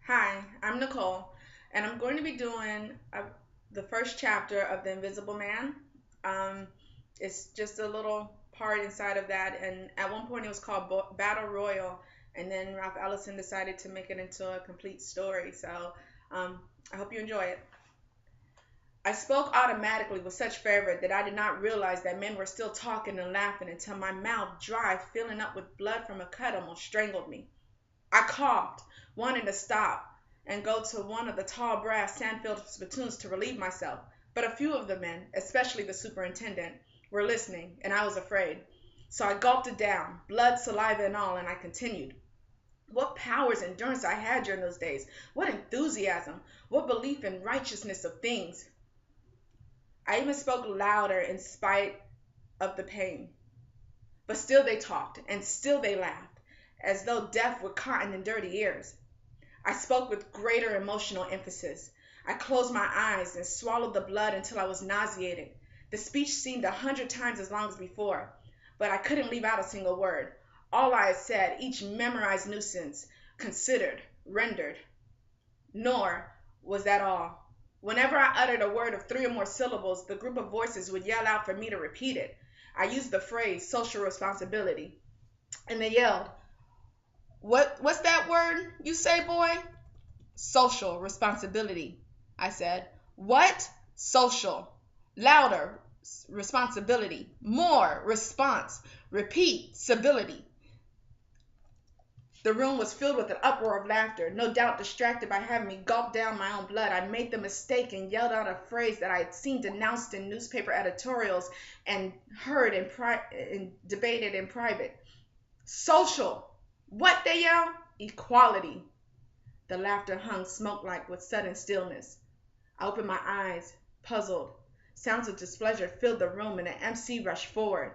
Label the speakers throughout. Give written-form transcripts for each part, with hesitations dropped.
Speaker 1: Hi, I'm Nicole, and I'm going to be doing the first chapter of The Invisible Man. Um, it's just a little part inside of that, and at one point it was called Battle Royal, and then Ralph Ellison decided to make it into a complete story. So um, I hope you enjoy it. I spoke automatically with such fervor that I did not realize that men were still talking and laughing until my mouth dry, filling up with blood from a cut, almost strangled me. I coughed, wanting to stop and go to one of the tall brass sand-filled spittoons to relieve myself, but a few of the men, especially the superintendent, were listening, and I was afraid. So I gulped it down, blood, saliva, and all, and I continued. What powers and endurance I had during those days! What enthusiasm! What belief in righteousness of things! I even spoke louder in spite of the pain. But still they talked, and still they laughed, as though deaf with cotton and dirty ears. I spoke with greater emotional emphasis. I closed my eyes and swallowed the blood until I was nauseated. The speech seemed 100 times as long as before, but I couldn't leave out a single word. All I had said, each memorized nuisance, considered, rendered. Nor was that all. Whenever I uttered a word of 3 or more syllables, the group of voices would yell out for me to repeat it. I used the phrase social responsibility, and they yelled, What's that word you say, boy? Social responsibility, I said. What? Social. Louder. Responsibility. More. Response. Repeat. Civility. The room was filled with an uproar of laughter, no doubt distracted by having me gulp down my own blood. I made the mistake and yelled out a phrase that I had seen denounced in newspaper editorials and heard and debated in private. Social. What, they yelled? Equality. The laughter hung smoke-like with sudden stillness. I opened my eyes, puzzled. Sounds of displeasure filled the room, and the MC rushed forward.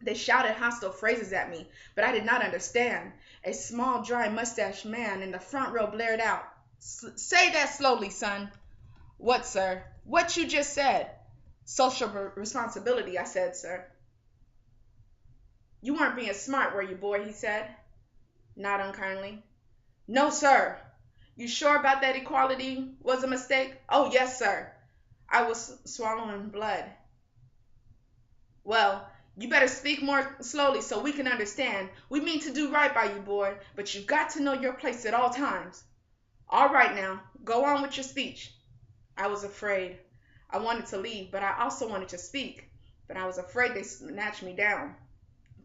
Speaker 1: They shouted hostile phrases at me, but I did not understand. A small, dry mustached man in the front row blared out, Say that slowly, son. What, sir? What you just said? Social responsibility, I said, sir. You weren't being smart, were you, boy? He said, not unkindly. No, sir. You sure about that equality was a mistake? Oh, yes, sir. I was swallowing blood. Well, you better speak more slowly so we can understand. We mean to do right by you, boy, but you've got to know your place at all times. All right now, go on with your speech. I was afraid. I wanted to leave, but I also wanted to speak, but I was afraid they snatched me down.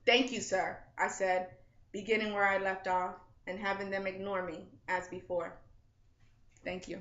Speaker 1: Thank you, sir, I said, beginning where I left off and having them ignore me as before. Thank you.